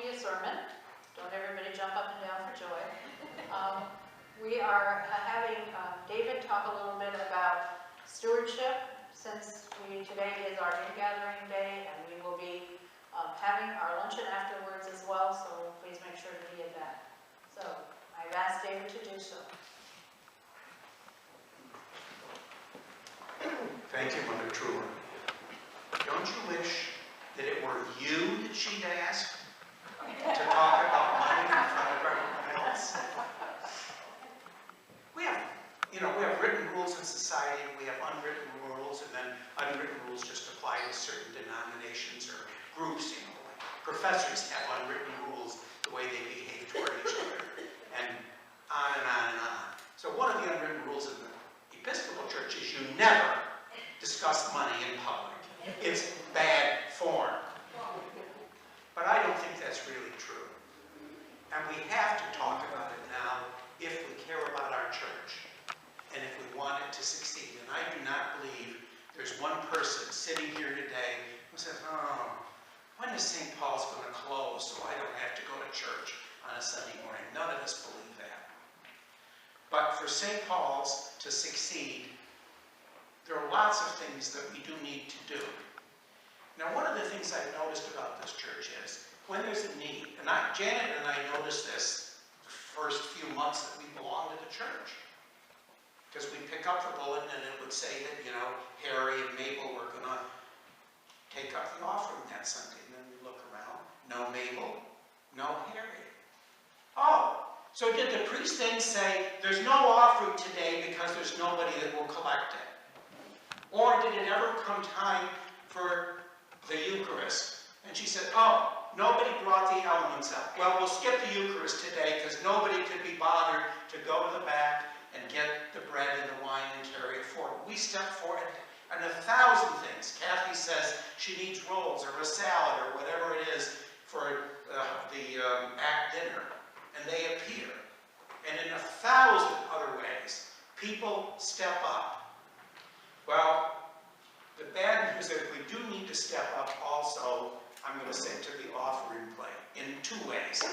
be a sermon. Don't everybody jump up and down for joy. We are having David talk a little bit about stewardship, since today is our in-gathering day, and we will be having our luncheon afterwards as well, so please make sure to be at that. So I've asked David to do so. Thank you, Mother Truer. Don't you wish that it were you that she'd ask to talk about money in front of everyone else? We have written rules in society, we have unwritten rules, and then unwritten rules just apply to certain denominations or groups. Like professors have unwritten rules, the way they behave toward each other, and on and on and on. So one of the unwritten rules in the Episcopal Church is you never discuss money in public. It's bad form. But I don't think that's really true. And we have to talk about it now if we care about our church and if we want it to succeed. And I do not believe there's one person sitting here today who says, oh, when is St. Paul's going to close so I don't have to go to church on a Sunday morning? None of us believe that. But for St. Paul's to succeed, there are lots of things that we do need to do. Now, one of the things I've noticed about this church is when there's a need, and Janet and I noticed this the first few months that we belonged to the church, because we pick up the bulletin and it would say that, Harry and Mabel were going to take up the offering that Sunday. And then we look around, no Mabel, no Harry. Oh, so did the priest then say, there's no offering today because there's nobody that will collect it? Or did it ever come time for the Eucharist? And she said, oh, nobody brought the elements up. Well, we'll skip the Eucharist today because nobody could be bothered to go to the back and get the bread and the wine and carry it forward. We step forward and 1,000 things. Kathy says she needs rolls or a salad or whatever it is for the act dinner. And they appear. And in 1,000 other ways, people step up. Well, the bad news is we do need to step up also, I'm going to say, to the offering plate in two ways.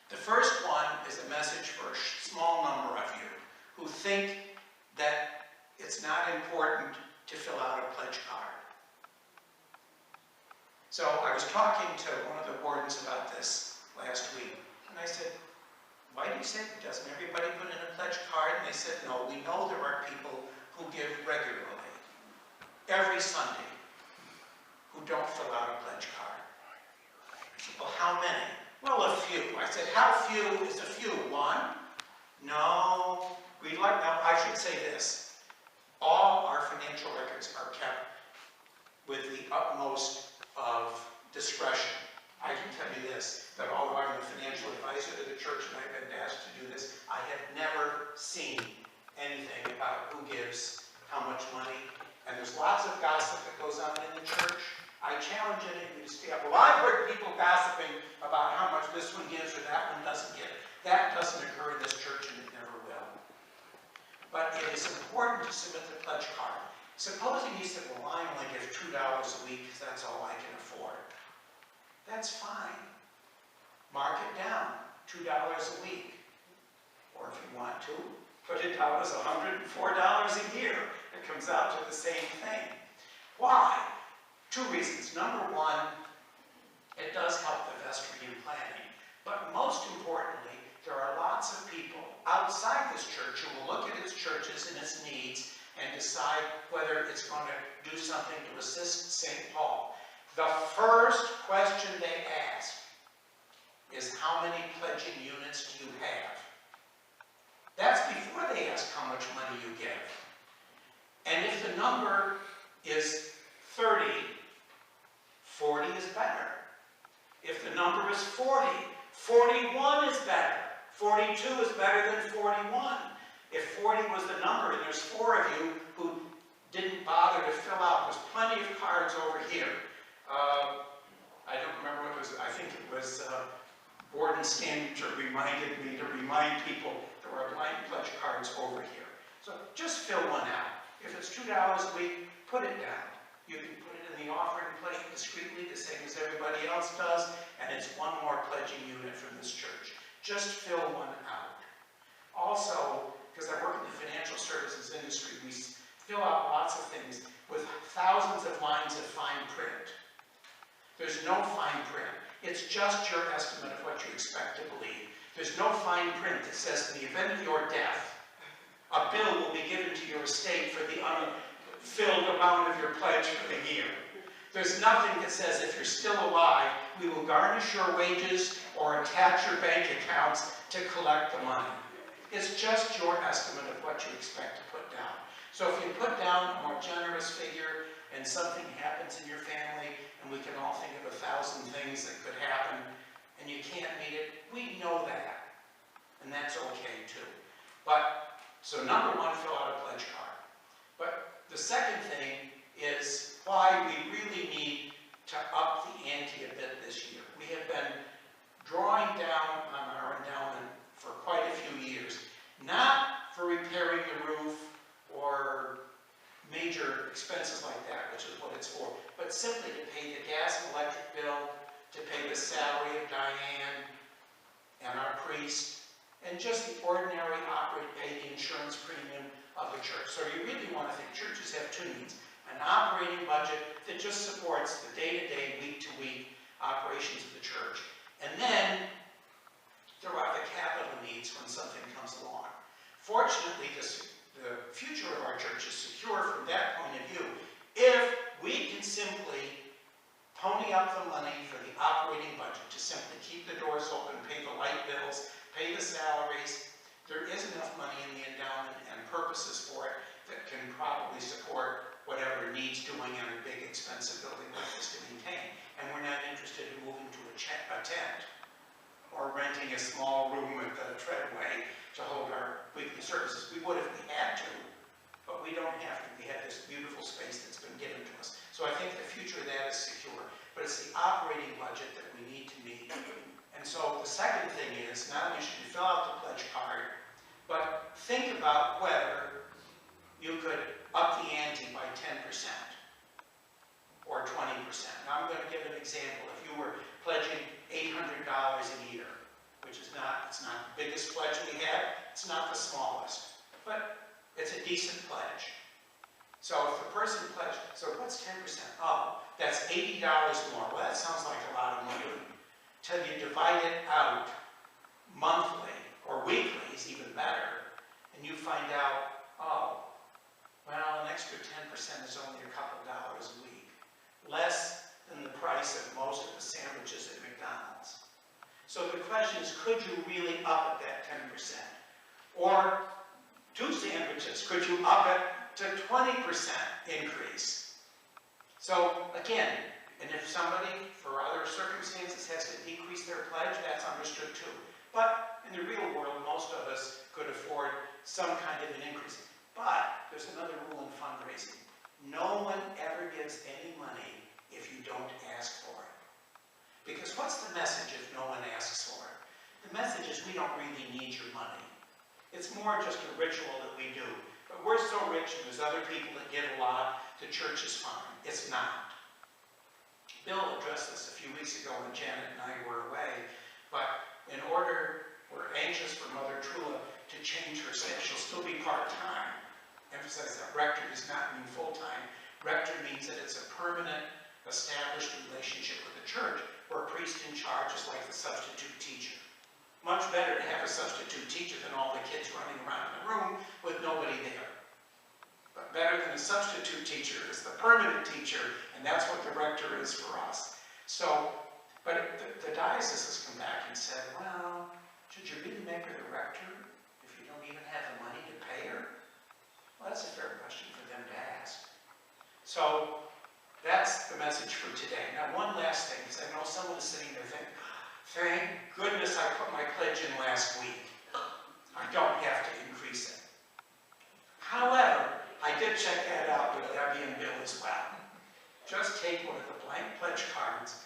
The first one is a message for a small number of you who think that it's not important to fill out a pledge card. So I was talking to one of the wardens about this last week, and I said, why do you say, doesn't everybody put in a pledge card? And they said, no, we know there are people who give regularly, every Sunday, who don't fill out a pledge card. I said, well, how many? Well, a few. I said, how few is a few? One? No. Now, I should say this. All our financial records are kept with the utmost of discretion. I can tell you this, that although I'm the financial advisor to the church and I've been asked to do this, I have never seen anything about who gives how much money. And there's lots of gossip that goes on in the church. I challenge any of you to stay up. Well, I've heard people gossiping about how much this one gives or that one doesn't give. That doesn't occur in this church and it never will. But it is important to submit the pledge card. Supposing you said, well, I only give $2 a week because that's all I can afford. That's fine. Mark it down, $2 a week. Or if you want to, put it down as $104 a year. It comes out to the same thing. Why? Two reasons. Number one, it does help the vestry in planning. But most importantly, there are lots of people outside this church who will look at its churches and its needs and decide whether it's going to do something to assist St. Paul. The first question they ask is, how many pledging units do you have? That's before they ask how much money you give. And if the number is 30, 40 is better. If the number is 40, 41 is better. 42 is better than 41. If 40 was the number and there's 4 of you who didn't bother to fill out, there's plenty of cards over here. I don't remember what it was. I think it was Warden Stanger reminded me to remind people there are blank pledge cards over here. So just fill one out. If it's $2 a week, put it down. You can put it in the offering plate discreetly, the same as everybody else does, and and it's one more pledging unit from this church. Just fill one out. Also, because I work in the financial services industry, we fill out lots of things with thousands of lines of fine print. There's no fine print. It's just your estimate of what you expect to believe. There's no fine print that says, in the event of your death, a bill will be given to your estate for the unfilled amount of your pledge for the year. There's nothing that says, if you're still alive, we will garnish your wages or attach your bank accounts to collect the money. It's just your estimate of what you expect to put down. So if you put down a more generous figure and something happens in your family, and we can all think of 1,000 things that could happen, and you can't meet it, we know that. And that's okay too. But, so number one, fill out a pledge card. But the second thing is why we really need to up the ante a bit this year. We have been drawing down on our endowment for quite a few years, not for repairing the roof or major expenses like that, which is what it's for, but simply to pay the gas and electric bill, to pay the salary of Diane and our priest, and just the ordinary operating, pay the insurance premium of the church. So you really want to think churches have two needs: an operating budget that just supports the day-to-day, week-to-week operations of the church, and then there are the capital needs when something comes along. Fortunately, the future of our church is secure from that point of view if we can simply pony up the money for the operating budget to simply keep the doors open, pay the light bills, pay the salaries. There is enough money in the endowment and purposes for it that can probably support whatever needs doing in a big expensive building like this to maintain. And we're not interested in moving to a tent or renting a small room at the Treadway to hold our weekly services. We would if we had to, but we don't have to. We have this beautiful space that's been given to us. So I think the future of that is secure, but it's the operating budget that we need to meet. And so the second thing is, not only should you fill out the pledge card, but think about whether you could up the ante by 10% or 20%. Now I'm going to give an example. If you were pledging $800 a year, which is it's not the biggest pledge we have, it's not the smallest, but it's a decent pledge. So if the person pledged, so what's 10%? Oh, that's $80 more. Well, that sounds like a lot of money. Till you divide it out monthly or weekly is even better, and you find out, oh, well, an extra 10% is only a couple dollars a week, less than the price of most of the sandwiches at McDonald's. So the question is, could you really up it that 10%? Or 2 sandwiches, could you up it to 20% increase? So again, and if somebody, for other circumstances, has to decrease their pledge, that's understood too. But in the real world, most of us could afford some kind of an increase. But there's another rule in fundraising. No one ever gives any money if you don't ask for it. Because what's the message if no one asks for it? The message is we don't really need your money. It's more just a ritual that we do. But we're so rich and there's other people that give a lot, the church is fine. It's not. Bill addressed this a few weeks ago when Janet and I were away, but we're anxious for Mother Trula to change her staff. She'll still be part-time. Emphasize that rector does not mean full-time. Rector means that it's a permanent, established relationship with the church, where a priest in charge is like the substitute teacher. Much better to have a substitute teacher than all the kids running around in the room with nobody there. But better than a substitute teacher is the permanent teacher, and that's what the rector is for us. So, but the diocese has come back and said, well, should you really make her the rector if you don't even have the money to pay her? Well, that's a fair question for them to ask. So, that's the message for today. Now, one last thing, because I know someone is sitting there thinking, thank goodness I put my pledge in last week. I don't have to increase it. However, I did check that out with Debbie and Bill as well. Just take one of the blank pledge cards